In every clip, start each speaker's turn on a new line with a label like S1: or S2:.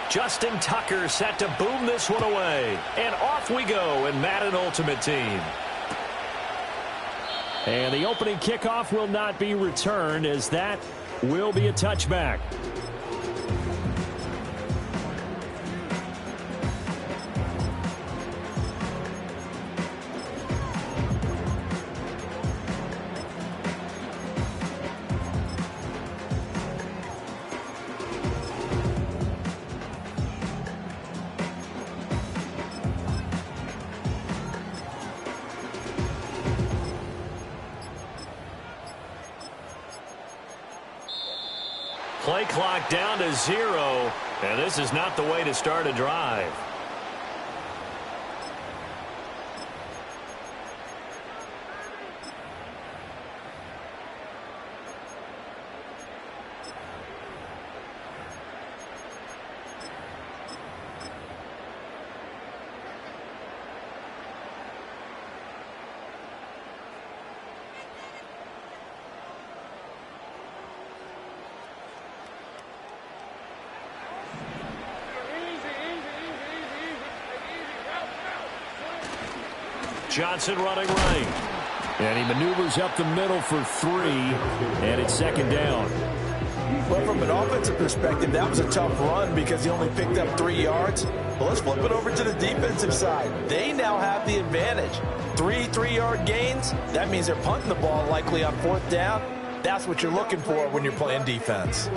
S1: Justin Tucker set to boom this one away. And off we go in Madden Ultimate Team. And the opening kickoff will not be returned, as that will be a touchback. Play clock down to 0, and this is not the way to start a drive. Johnson running right. And he maneuvers up the middle for 3, and it's second down.
S2: Well, from an offensive perspective, that was a tough run because he only picked up 3 yards. But let's flip it over to the defensive side. They now have the advantage. 3 3-yard gains, that means they're punting the ball likely on 4th down. That's what you're looking for when you're playing defense.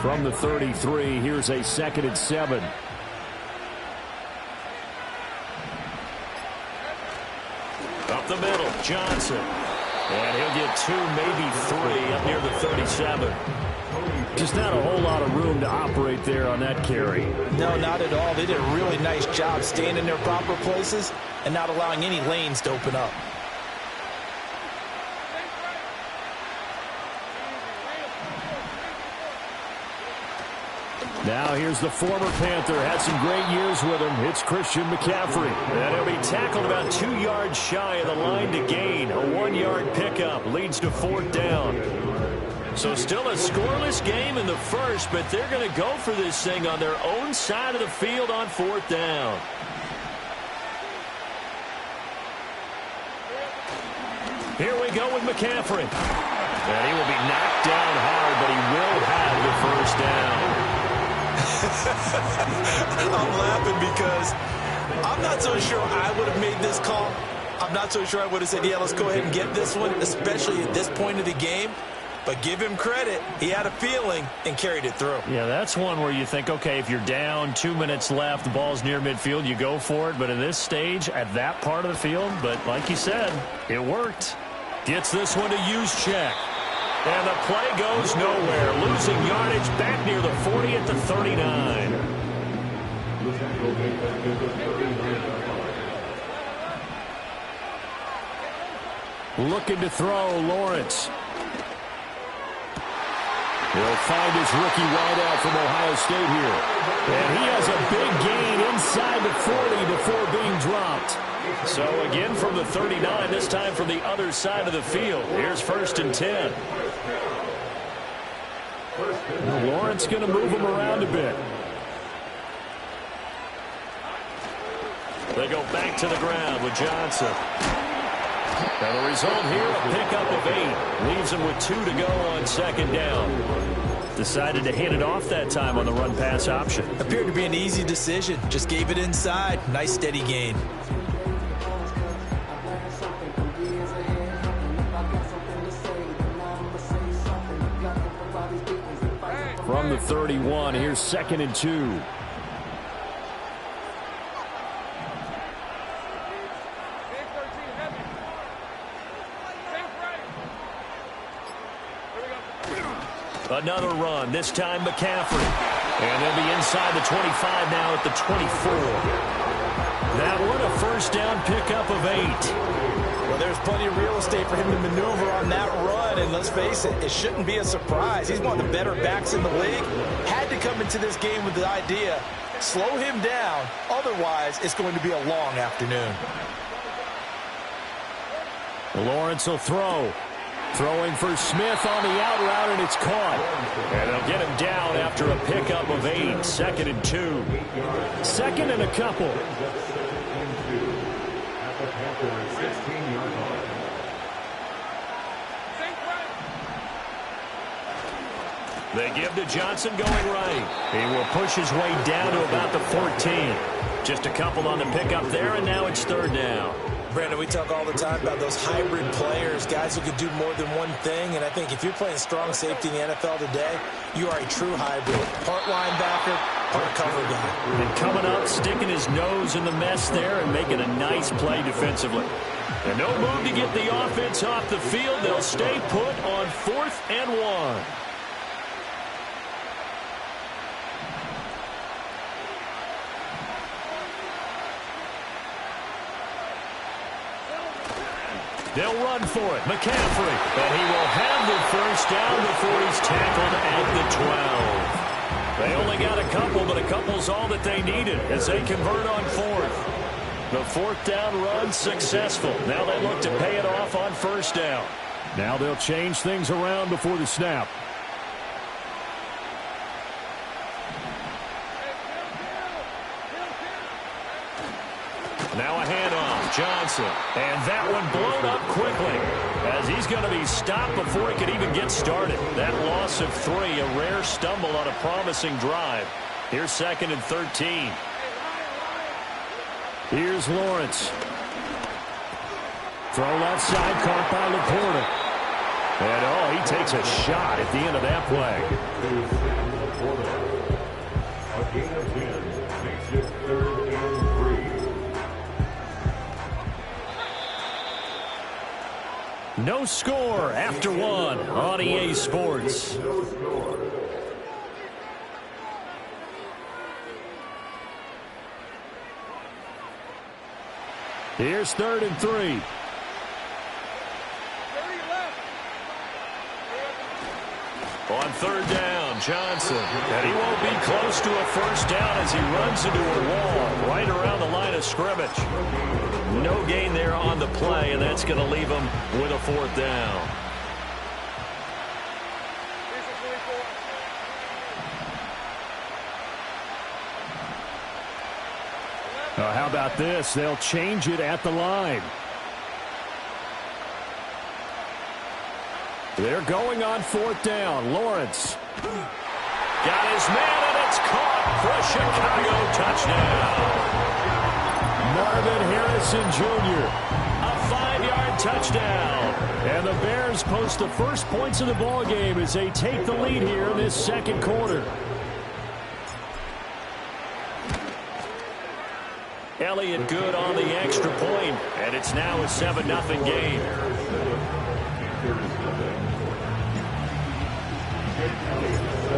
S1: From the 33, here's a 2nd and 7. Up the middle, Johnson. And he'll get 2, maybe 3 up near the 37. Just not a whole lot of room to operate there on that carry.
S2: No, not at all. They did a really nice job staying in their proper places and not allowing any lanes to open up.
S1: Now here's the former Panther. Had some great years with him. It's Christian McCaffrey. And he'll be tackled about 2 yards shy of the line to gain. A 1-yard pickup leads to 4th down. So still a scoreless game in the first, but they're going to go for this thing on their own side of the field on 4th down. Here we go with McCaffrey. And he will be knocked down hard, but he will have the first down.
S2: I'm laughing because I'm not so sure I would have made this call. I'm not so sure I would have said, yeah, let's go ahead and get this one, especially at this point of the game. But give him credit. He had a feeling and carried it through.
S1: Yeah, that's one where you think, okay, if you're down, 2 minutes left, the ball's near midfield, you go for it. But in this stage, at that part of the field, but like you said, it worked. Gets this one to Juszczyk. And the play goes nowhere. Losing yardage back near the 40 at the 39. Looking to throw, Lawrence. He'll find his rookie wideout from Ohio State here. And he has a big gain inside the 40 before being dropped. So again from the 39, this time from the other side of the field. Here's 1st and 10. Lawrence going to move him around a bit. They go back to the ground with Johnson. And the result here, a pickup of 8. Leaves him with 2 to go on 2nd down. Decided to hand it off that time on the run-pass option.
S2: Appeared to be an easy decision. Just gave it inside. Nice steady gain.
S1: From the 31, here's 2nd and 2. Another run, this time McCaffrey. And they'll be inside the 25 now at the 24. That one a 1st down pickup of 8.
S2: Well, there's plenty of real estate for him to maneuver on that run, and let's face it, it shouldn't be a surprise. He's one of the better backs in the league. Had to come into this game with the idea, slow him down, otherwise it's going to be a long afternoon.
S1: Lawrence will throw. Throwing for Smith on the out route, and it's caught. And they'll get him down after a pickup of 8. 2nd and 2. 2nd and a couple. They give to Johnson going right. He will push his way down to about the 14. Just a couple on the pickup there, and now it's 3rd down.
S2: Brandon, we talk all the time about those hybrid players, guys who can do more than one thing. And I think if you're playing strong safety in the NFL today, you are a true hybrid. Part linebacker, part cover guy.
S1: And coming up, sticking his nose in the mess there and making a nice play defensively. And no move to get the offense off the field. They'll stay put on 4th and 1. They'll run for it. McCaffrey. And he will have the 1st down before he's tackled at the 12. They only got a couple, but a couple's all that they needed as they convert on 4th. The 4th down run successful. Now they look to pay it off on 1st down. Now they'll change things around before the snap. Now a handoff. Johnson. And that one blown up quickly as he's going to be stopped before he can even get started. That loss of 3, a rare stumble on a promising drive. Here's 2nd and 13. Here's Lawrence. Throw left side, caught by Laporta. And, he takes a shot at the end of that play.
S3: A gain of 10 makes it 3rd and 3.
S1: No score after 1 on EA Sports. Here's 3rd and 3. On 3rd down, Johnson. And he won't be close to a 1st down as he runs into a wall right around the line of scrimmage. No gain there on the play, and that's going to leave him with a 4th down. How about this? They'll change it at the line. They're going on 4th down. Lawrence. Got his man, and it's caught for a Chicago touchdown. Marvin Harrison Jr. A 5-yard touchdown. And the Bears post the first points of the ball game as they take the lead here in this 2nd quarter. Elliott good on the extra point, and it's now a 7-0 game.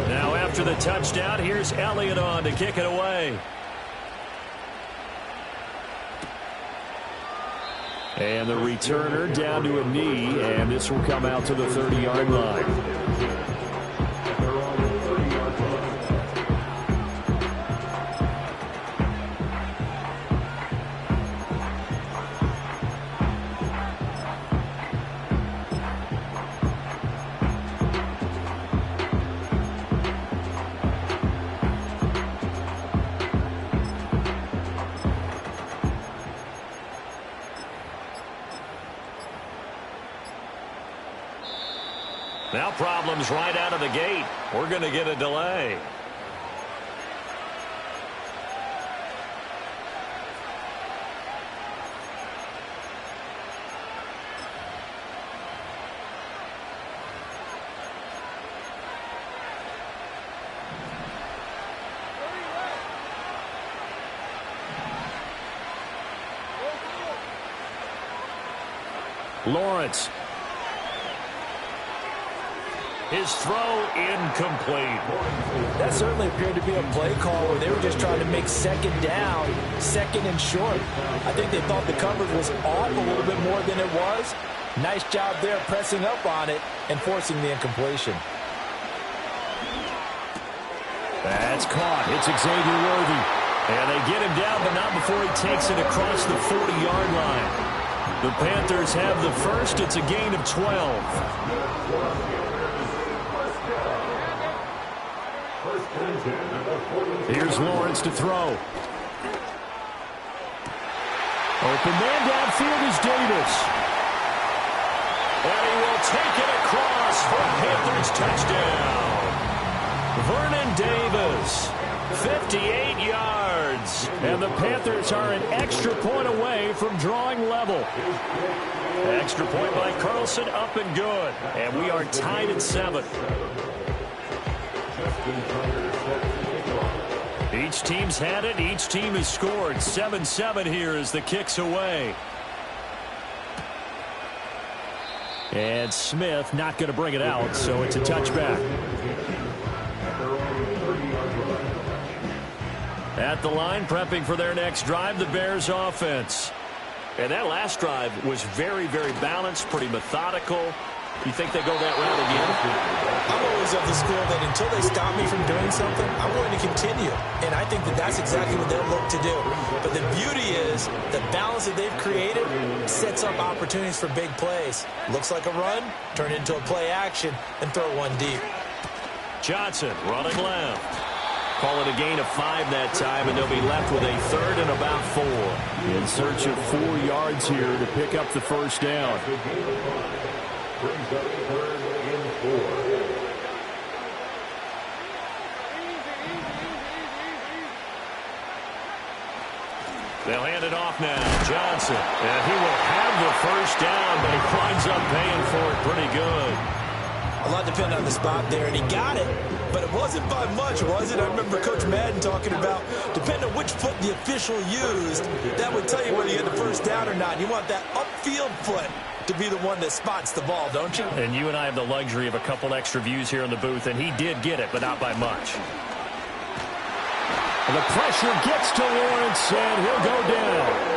S1: Now after the touchdown, here's Elliott on to kick it away. And the returner down to a knee, and this will come out to the 30-yard line. Now problems right out of the gate. We're going to get a delay. Lawrence. His throw incomplete.
S2: That certainly appeared to be a play call where they were just trying to make 2nd down, 2nd and short. I think they thought the coverage was off a little bit more than it was. Nice job there pressing up on it and forcing the incompletion.
S1: That's caught. It's Xavier Worthy. And they get him down, but not before he takes it across the 40-yard line. The Panthers have the first. It's a gain of 12. Here's Lawrence to throw. Open man downfield is Davis. And he will take it across for a Panthers touchdown. Vernon Davis, 58 yards. And the Panthers are an extra point away from drawing level. Extra point by Carlson, up and good. And we are tied at 7. Each team's had it. Each team has scored. 7-7 here as the kick's away. And Smith not going to bring it out, so it's a touchback. At the line, prepping for their next drive, the Bears offense. And that last drive was very, very balanced, pretty methodical. You think they go that route again?
S2: I'm always of the school that until they stop me from doing something, I'm going to continue. And I think that that's exactly what they'll look to do. But the beauty is the balance that they've created sets up opportunities for big plays. Looks like a run, turn into a play action, and throw one deep.
S1: Johnson running left. Call it a gain of 5 that time, and they'll be left with a third and about 4. In search of 4 yards here to pick up the first down.
S3: Brings up third and 4.
S1: They'll hand it off now. Johnson. And he will have the first down, but he winds up paying for it pretty good.
S2: A lot depended on the spot there, and he got it. But it wasn't by much, was it? I remember Coach Madden talking about, depending on which foot the official used, that would tell you whether you had the first down or not. You want that upfield foot to be the one that spots the ball, don't you?
S1: And you and I have the luxury of a couple extra views here in the booth, and he did get it, but not by much. And the pressure gets to Lawrence, and he'll go down.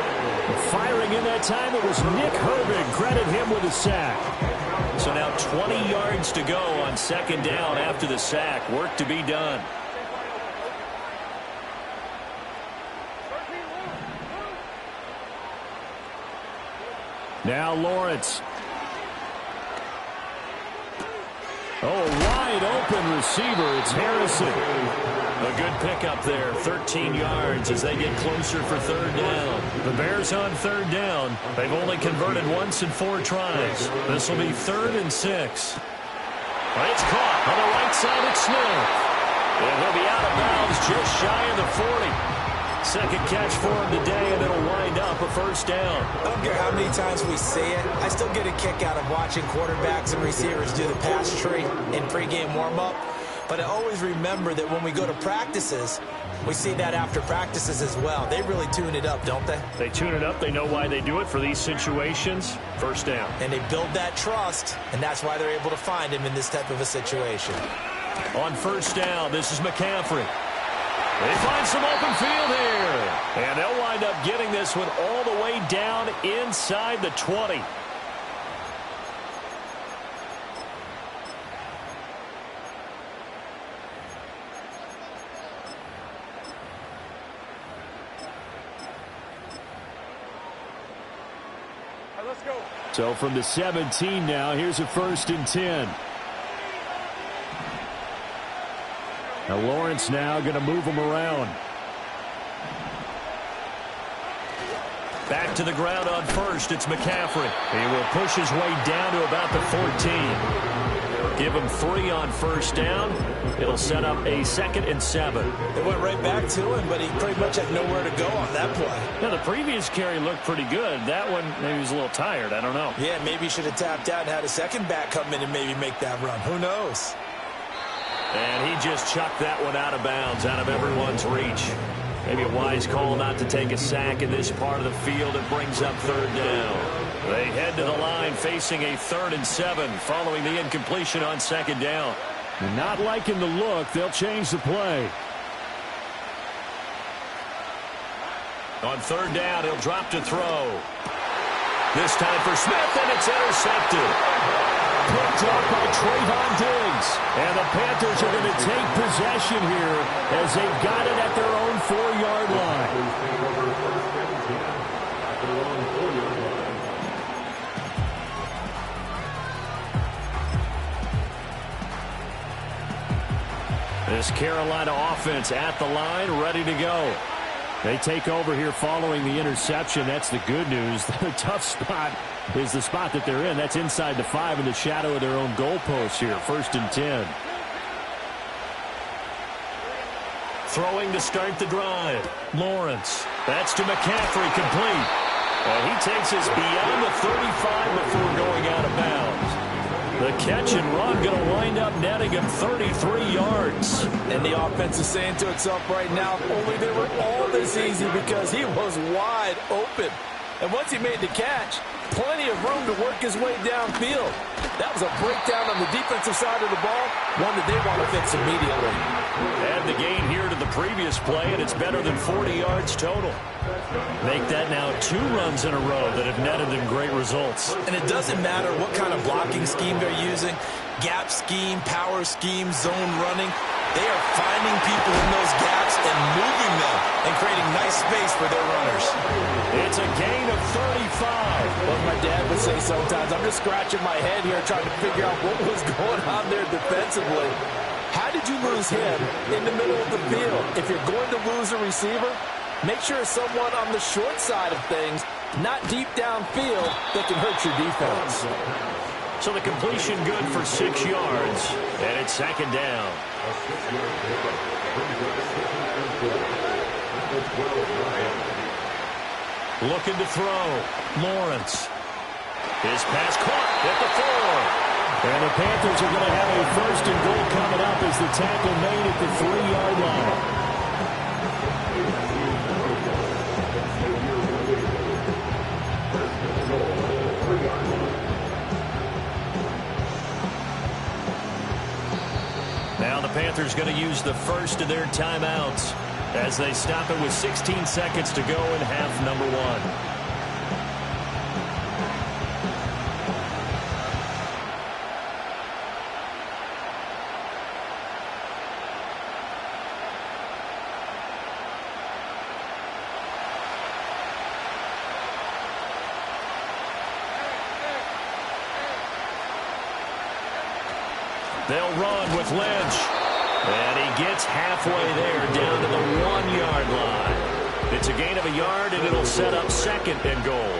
S1: Firing in that time, it was Nick Herbig. Credit him with a sack. So now 20 yards to go on second down after the sack. Work to be done. Now Lawrence. Oh, wide open receiver. It's Harrison. A good pickup there. 13 yards as they get closer for third down. The Bears on third down. They've only converted once in 4 tries. This will be 3rd and 6. It's caught on the right side at Smith. And he'll be out of bounds just shy of the 40. Second catch for him today, and it'll wind up a first down.
S2: I don't care how many times we see it. I still get a kick out of watching quarterbacks and receivers do the pass tree in pregame warm-up. But I always remember that when we go to practices, we see that after practices as well. They really tune it up, don't they?
S1: They tune it up. They know why they do it for these situations. First down.
S2: And they build that trust, and that's why they're able to find him in this type of a situation.
S1: On first down, this is McCaffrey. They find some open field here. And they'll wind up getting this one all the way down inside the 20. So from the 17 now, here's a 1st and 10. Now Lawrence now going to move him around. Back to the ground on first. It's McCaffrey. He will push his way down to about the 14. Give him 3 on first down. It'll set up a 2nd and 7.
S2: They went right back to him, but he pretty much had nowhere to go on that play.
S1: Now, the previous carry looked pretty good. That one, maybe he was a little tired. I don't know.
S2: Yeah, maybe he should have tapped out and had a second back come in and maybe make that run. Who knows?
S1: And he just chucked that one out of bounds, out of everyone's reach. Maybe a wise call not to take a sack in this part of the field. It brings up third down. They head to the line facing a 3rd and 7 following the incompletion on second down. And not liking the look, they'll change the play. On third down, he'll drop to throw. This time for Smith, and it's intercepted. Picked up by Trayvon Diggs. And the Panthers are going to take possession here as they've got it at their own 4-yard line. This Carolina offense at the line, ready to go. They take over here following the interception. That's the good news. The tough spot is the spot that they're in. That's inside the 5 in the shadow of their own goalpost here. 1st and 10. Throwing to start the drive. Lawrence. That's to McCaffrey, complete. And he takes us beyond the 35 before going out of bounds. The catch and run going to wind up netting him 33 yards.
S2: And the offense is saying to itself right now, only they were all this easy because he was wide open. And once he made the catch, plenty of room to work his way downfield. That was a breakdown on the defensive side of the ball, one that they want to fix immediately.
S1: Add the gain here to the previous play, and it's better than 40 yards total. Make that now 2 runs in a row that have netted them great results.
S2: And it doesn't matter what kind of blocking scheme they're using, gap scheme, power scheme, zone running. They are finding people in those gaps and moving them and creating nice space for their runners.
S1: It's a gain of 35.
S2: Well, my dad would say sometimes, I'm just scratching my head here trying to figure out what was going on there defensively. How did you lose him in the middle of the field? If you're going to lose a receiver, make sure it's someone on the short side of things, not deep downfield, that can hurt your defense.
S1: So the completion good for 6 yards, and it's 2nd down. Looking to throw. Lawrence. His pass caught at the 4. And the Panthers are going to have a 1st and goal coming up as the tackle made at the 3-yard line. Now the Panthers going to use the first of their timeouts as they stop it with 16 seconds to go in half number 1. They'll run with Lynch. And he gets halfway there down to the 1-yard line. It's a gain of a yard, and it'll set up 2nd and goal.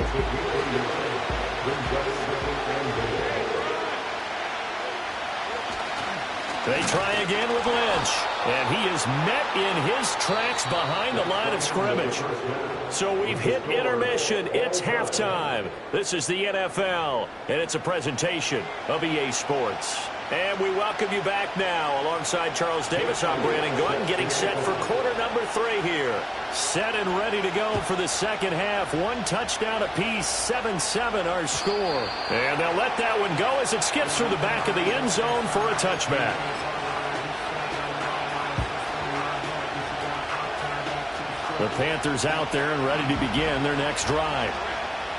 S1: They try again with Lynch. And he is met in his tracks behind the line of scrimmage. So we've hit intermission. It's halftime. This is the NFL, and it's a presentation of EA Sports. And we welcome you back now. Alongside Charles Davis, I'm Brandon Gordon, getting set for quarter number 3 here. Set and ready to go for the 2nd half. 1 touchdown apiece, 7-7 our score. And they'll let that one go as it skips through the back of the end zone for a touchback. The Panthers out there and ready to begin their next drive.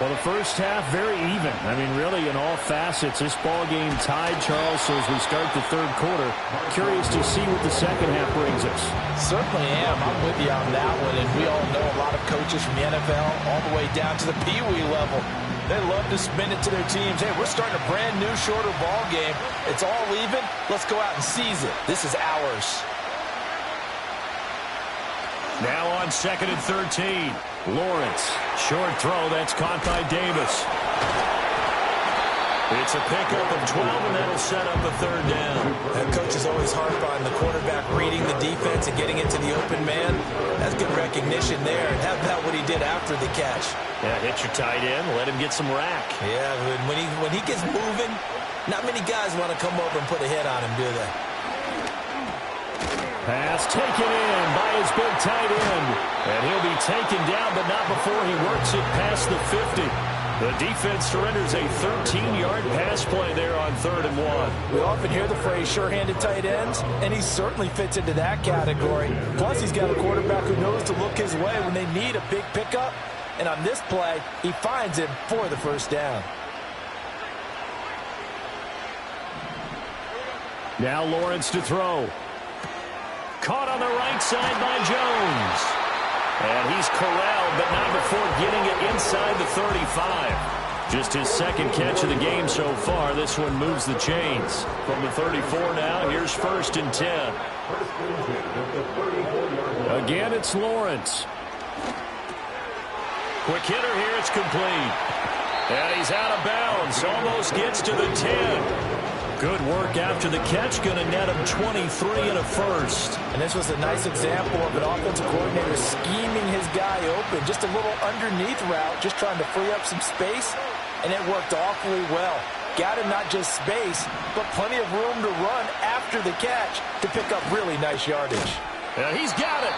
S1: Well, the first half, very even. I mean, really, in all facets, this ball game tied, Charles. So as we start the 3rd quarter, curious to see what the 2nd half brings us.
S2: Certainly am. I'm with you on that one. And we all know a lot of coaches from the NFL all the way down to the Pee-wee level. They love to spin it to their teams. Hey, we're starting a brand new, shorter ball game. It's all even. Let's go out and seize it. This is ours.
S1: Now on 2nd and 13. Lawrence, short throw, that's caught by Davis. It's a pickup of 12, and that'll set up a 3rd down.
S2: That coach is always hard on the quarterback reading the defense and getting it to the open man. That's good recognition there, and how about what he did after the catch?
S1: Yeah, hit your tight end, let him get some rack.
S2: Yeah, when he gets moving, not many guys want to come over and put a hit on him, do they?
S1: Pass taken in by his big tight end. And he'll be taken down, but not before he works it past the 50. The defense surrenders a 13-yard pass play there on 3rd and 1.
S2: We often hear the phrase sure-handed tight ends, and he certainly fits into that category. Plus, he's got a quarterback who knows to look his way when they need a big pickup. And on this play, he finds him for the 1st down.
S1: Now Lawrence to throw. Caught on the right side by Jones. And he's corralled, but not before getting it inside the 35. Just his second catch of the game so far. This one moves the chains. From the 34 now, here's 1st and 10. Again, it's Lawrence. Quick hitter here, it's complete. And he's out of bounds, almost gets to the 10. Good work after the catch, going to net him 23 and a first.
S2: And this was a nice example of an offensive coordinator scheming his guy open. Just a little underneath route, just trying to free up some space, and it worked awfully well. Got him not just space, but plenty of room to run after the catch to pick up really nice yardage.
S1: He's got it.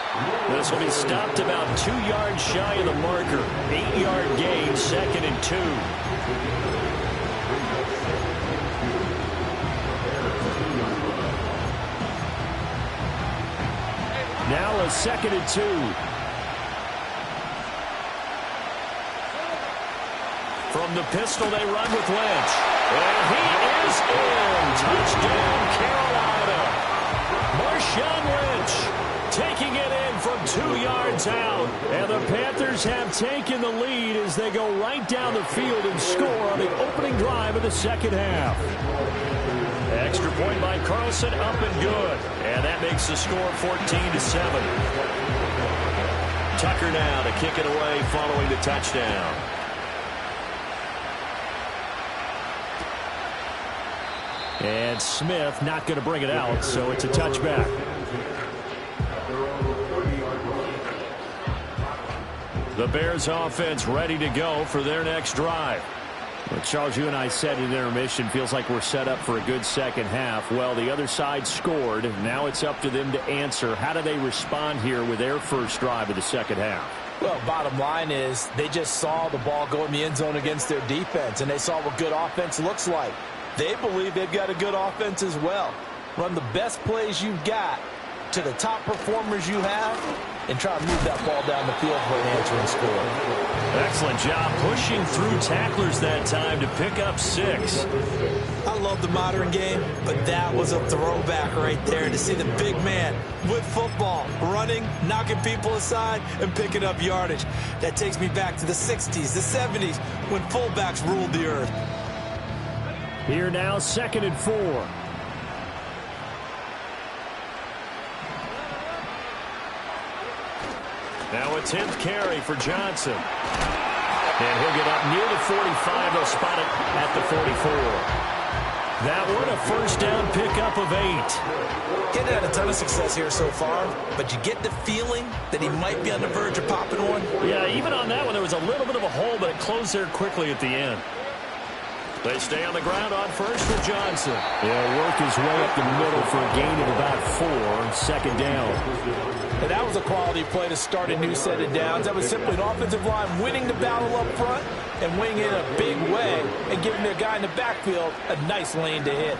S1: This will be stopped about 2 yards shy of the marker. 8-yard gain, 2nd and 2. Now a 2nd and 2. From the pistol, they run with Lynch. And he is in. Touchdown, Carolina. Marshawn Lynch taking it in from 2 yards out. And the Panthers have taken the lead as they go right down the field and score on the opening drive of the second half. Extra point by Carlson, up and good. And that makes the score 14-7. Tucker now to kick it away following the touchdown. And Smith not going to bring it out, so it's a touchback. The Bears offense ready to go for their next drive. Well, Charles, you and I said in intermission, feels like we're set up for a good second half. Well, the other side scored. Now it's up to them to answer. How do they respond here with their first drive of the second half?
S2: Well, bottom line is they just saw the ball go in the end zone against their defense, and they saw what good offense looks like. They believe they've got a good offense as well. Run the best plays you've got to the top performers you have, and try to move that ball down the field for an answering score.
S1: Excellent job pushing through tacklers that time to pick up 6.
S2: I love the modern game, but that was a throwback right there to see the big man with football, running, knocking people aside, and picking up yardage. That takes me back to the 60s, the 70s, when fullbacks ruled the earth.
S1: Here now, 2nd and 4. Now a 10th carry for Johnson. And he'll get up near the 45. They'll spot it at the 44. That one a first down pickup of 8.
S2: Getting had a ton of success here so far, but you get the feeling that he might be on the verge of popping one.
S1: Yeah, even on that one, there was a little bit of a hole, but it closed there quickly at the end. They stay on the ground on first with Johnson. He'll work his way up the middle for a gain of about 4. 2nd down.
S2: And that was a quality play to start a new set of downs. That was simply an offensive line winning the battle up front and winning it in a big way and giving their guy in the backfield a nice lane to hit.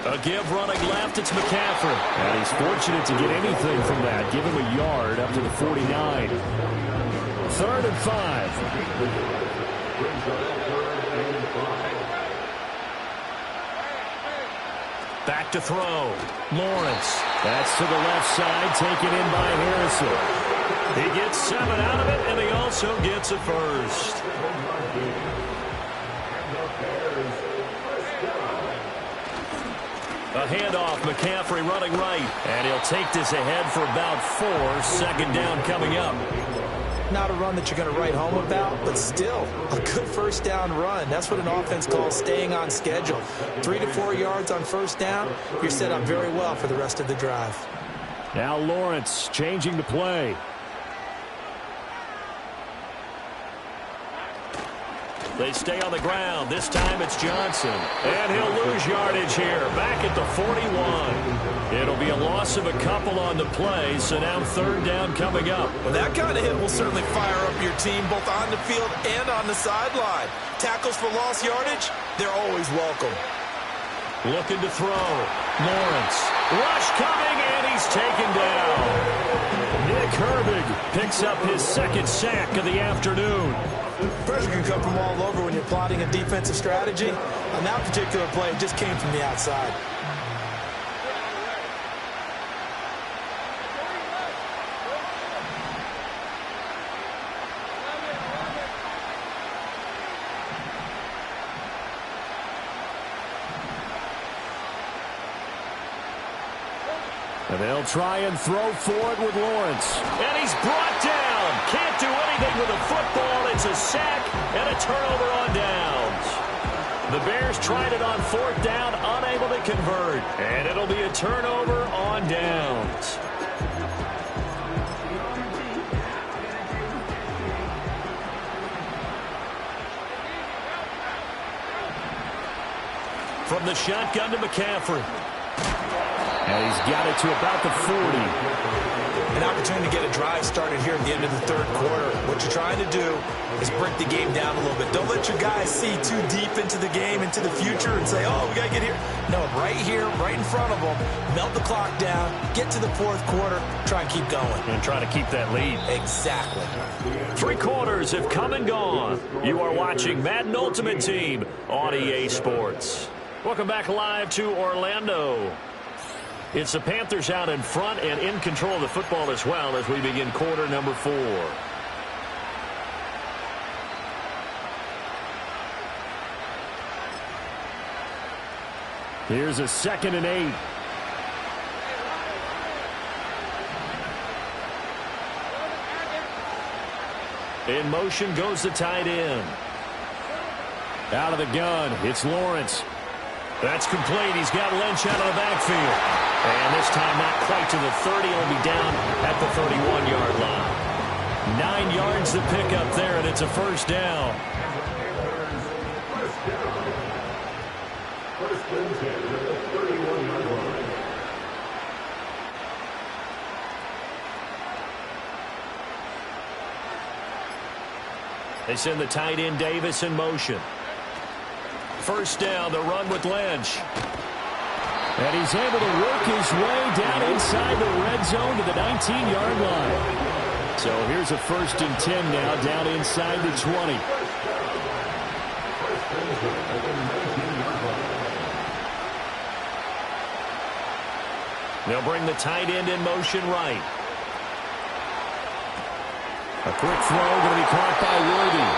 S1: A give running left, it's McCaffrey. And he's fortunate to get anything from that. Give him a yard up to the 49. 3rd and 5. Back to throw. Lawrence. That's to the left side, taken in by Harrison. He gets 7 out of it, and he also gets a first. A handoff, McCaffrey running right. And he'll take this ahead for about 4. 2nd down coming up.
S2: Not a run that you're going to write home about, but still a good first down run. That's what an offense calls staying on schedule. 3 to 4 yards on first down, you're set up very well for the rest of the drive.
S1: Now Lawrence changing the play. They stay on the ground. This time it's Johnson. And he'll lose yardage here. Back at the 41. It'll be a loss of a couple on the play, so now 3rd down coming up.
S2: Well, that kind of hit will certainly fire up your team both on the field and on the sideline. Tackles for lost yardage, they're always welcome.
S1: Looking to throw. Lawrence. Rush coming, and he's taken down. Nick Herbig picks up his 2nd sack of the afternoon.
S2: Pressure can come from all over when you're plotting a defensive strategy. On that particular play, it just came from the outside.
S1: And they'll try and throw for it with Lawrence. And he's brought down. Can't do anything with the football. It's a sack and a turnover on downs. The Bears tried it on 4th down, unable to convert. And it'll be a turnover on downs. From the shotgun to McCaffrey. And he's got it to about the 40.
S2: An opportunity to get a drive started here at the end of the 3rd quarter. What you're trying to do is break the game down a little bit. Don't let your guys see too deep into the game, into the future, and say, oh, we got to get here. No, right here, right in front of them, melt the clock down, get to the 4th quarter, try and keep going.
S1: And try to keep that lead.
S2: Exactly.
S1: 3 quarters have come and gone. You are watching Madden Ultimate Team on EA Sports. Welcome back live to Orlando. It's the Panthers out in front and in control of the football as well as we begin quarter number 4. Here's a 2nd and 8. In motion goes the tight end. Out of the gun, it's Lawrence. That's complete. He's got Lynch out of the backfield. And this time not quite to the 30. He'll be down at the 31-yard line. 9 yards to pick up there, and it's a 1st down. They send the tight end Davis in motion. 1st down, the run with Lynch. And he's able to work his way down inside the red zone to the 19-yard line. So here's a 1st and 10 now, down inside the 20. They'll bring the tight end in motion right. A quick throw going to be caught by Worthy.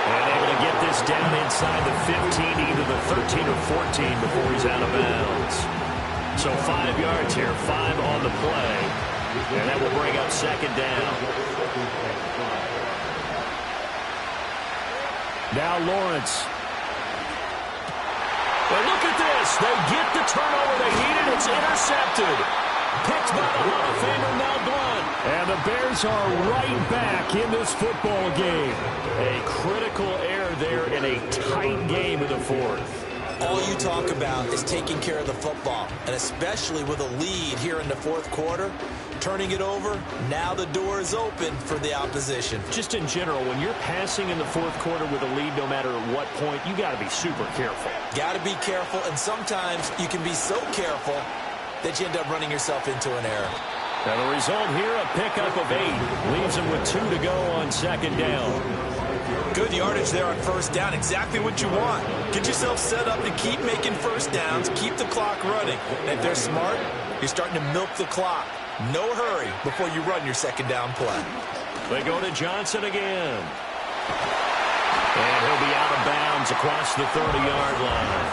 S1: And able to get this down inside the 15, either the 13 or 14 before he's out of bounds. So 5 yards here, 5 on the play. And that will bring up 2nd down. Now Lawrence. And look at this. They get the turnover they needed. It's intercepted. Picked by the Hall of Famer Mel Blount. And the Bears are right back in this football game. A critical error there in a tight game in the 4th.
S2: All you talk about is taking care of the football, and especially with a lead here in the 4th quarter, turning it over, now the door is open for the opposition.
S1: Just in general, when you're passing in the 4th quarter with a lead, no matter at what point, you got to be super careful.
S2: Got to be careful, and sometimes you can be so careful that you end up running yourself into an error.
S1: And the result here, a pickup of 8. Leaves them with 2 to go on 2nd down.
S2: Good yardage there on 1st down. Exactly what you want. Get yourself set up to keep making 1st downs, keep the clock running. And if they're smart, you're starting to milk the clock. No hurry before you run your 2nd down play.
S1: They go to Johnson again. And he'll be out of bounds across the 30-yard line.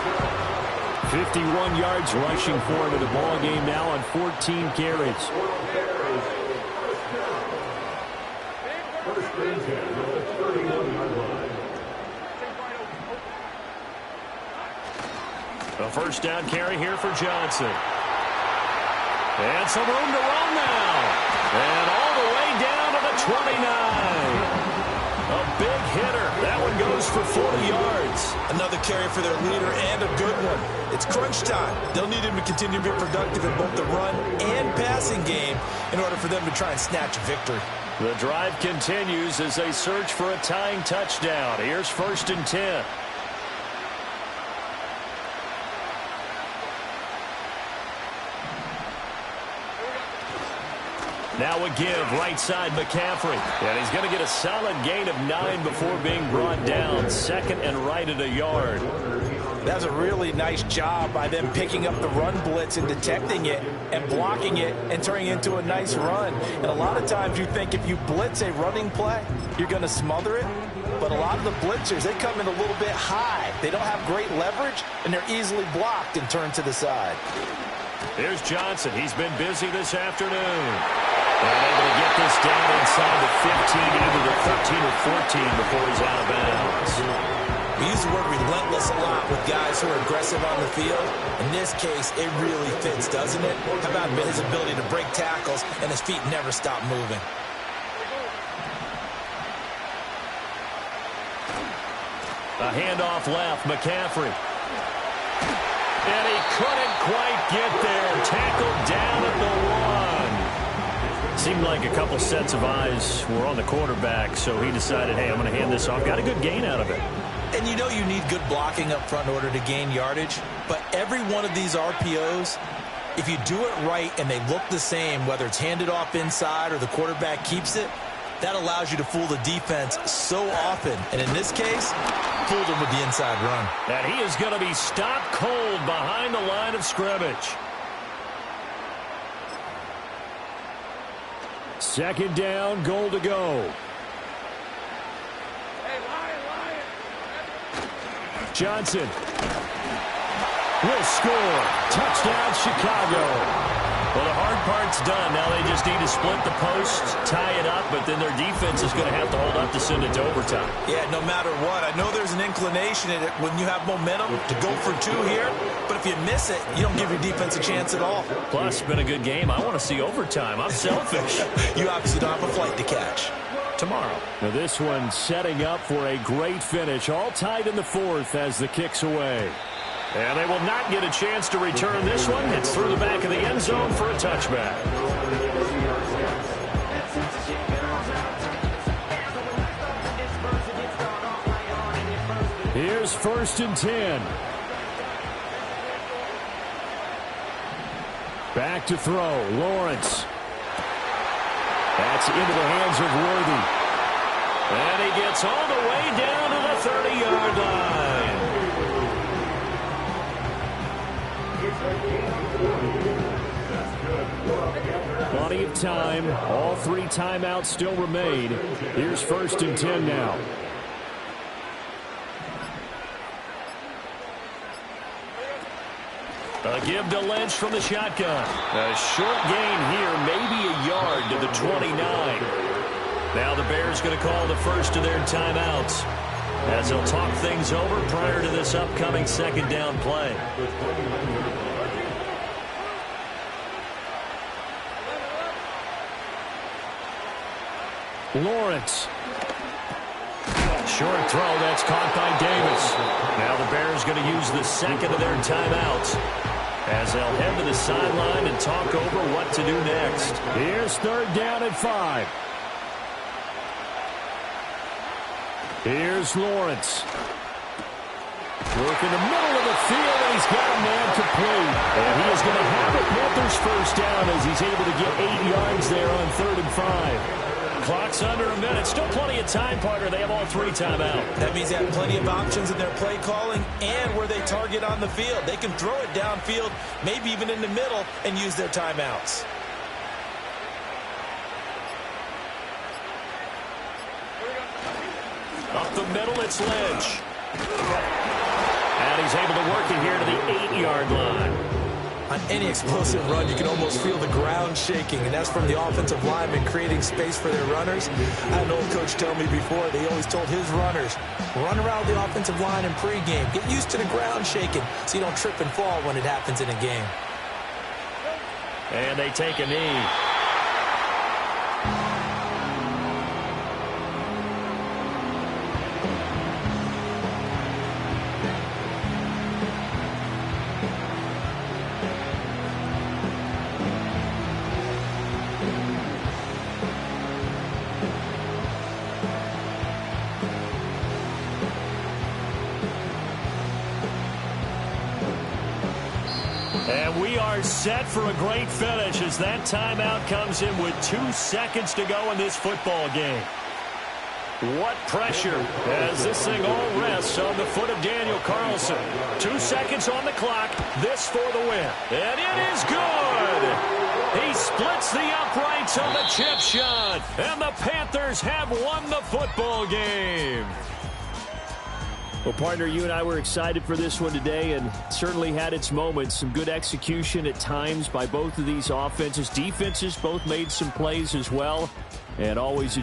S1: 51 yards rushing for him in the ball game now on 14 carries. A 1st down carry here for Johnson. And some room to run now. And all the way down to the 29. A big hitter. That one goes for 40 yards.
S2: Another carry for their leader and a good one. It's crunch time. They'll need him to continue to be productive in both the run and passing game in order for them to try and snatch a victory.
S1: The drive continues as they search for a tying touchdown. Here's 1st and 10. Now a give, right side McCaffrey. And he's going to get a solid gain of 9 before being brought down. 2nd and right at a yard.
S2: That's a really nice job by them picking up the run blitz and detecting it and blocking it and turning it into a nice run. And a lot of times you think if you blitz a running play, you're going to smother it. But a lot of the blitzers, they come in a little bit high. They don't have great leverage, and they're easily blocked and turned to the side.
S1: Here's Johnson. He's been busy this afternoon. And able to get this down inside the 15, either the 13 or 14 before he's out of bounds.
S2: We use the word relentless a lot with guys who are aggressive on the field. In this case, it really fits, doesn't it? How about his ability to break tackles and his feet never stop moving?
S1: A handoff left, McCaffrey. And he couldn't quite get there. Tackled down at the 1. Seemed like a couple sets of eyes were on the quarterback, so he decided, hey, I'm going to hand this off. Got a good gain out of it.
S2: And you know you need good blocking up front in order to gain yardage, but every one of these RPOs, if you do it right and they look the same, whether it's handed off inside or the quarterback keeps it, that allows you to fool the defense so often. And in this case, fooled him with the inside run.
S1: And he is going to be stopped cold behind the line of scrimmage. Second down, goal to go. Johnson will score. Touchdown, Chicago. Well, the hard part's done. Now they just need to split the posts, tie it up, but then their defense is going to have to hold up to send it to overtime.
S2: Yeah, no matter what. I know there's an inclination in it when you have momentum to go for 2 here, but if you miss it, you don't give your defense a chance at all.
S1: Plus, it's been a good game. I want to see overtime. I'm selfish.
S2: You obviously don't have a flight to catch.
S1: Tomorrow. Now this one setting up for a great finish. All tied in the 4th as the kick's away. And they will not get a chance to return this one. It's through the back of the end zone for a touchback. Here's 1st and 10. Back to throw. Lawrence. That's into the hands of Worthy. And he gets all the way down to the 30-yard line. Plenty of time. All 3 timeouts still remain. Here's 1st and 10 now. A give to Lynch from the shotgun. A short gain here, maybe a yard to the 29. Now the Bears going to call the first of their timeouts as they'll talk things over prior to this upcoming second down play. Lawrence. Short throw, that's caught by Davis. Now the Bears going to use the second of their timeouts as they'll head to the sideline and talk over what to do next. Here's 3rd down and 5. Here's Lawrence. Work in the middle of the field, and he's got a man complete. And he is going to have a Panthers first down as he's able to get 8 yards there on 3rd and 5. Clock's under a minute. Still plenty of time, partner. They have all 3 timeout.
S2: That means they have plenty of options in their play calling and where they target on the field. They can throw it downfield, maybe even in the middle, and use their timeouts.
S1: Up the middle, it's Lynch. And he's able to work it here to the 8-yard line.
S2: On any explosive run, you can almost feel the ground shaking, and that's from the offensive linemen creating space for their runners. I had an old coach tell me before, they always told his runners, run around the offensive line in pregame. Get used to the ground shaking so you don't trip and fall when it happens in a game.
S1: And they take a knee. And we are set for a great finish as that timeout comes in with 2 seconds to go in this football game. What pressure as this thing all rests on the foot of Daniel Carlson. 2 seconds on the clock. This for the win. And it is good. He splits the uprights on the chip shot. And the Panthers have won the football game. Well, partner, you and I were excited for this one today, and certainly had its moments. Some good execution at times by both of these offenses. Defenses both made some plays as well, and always a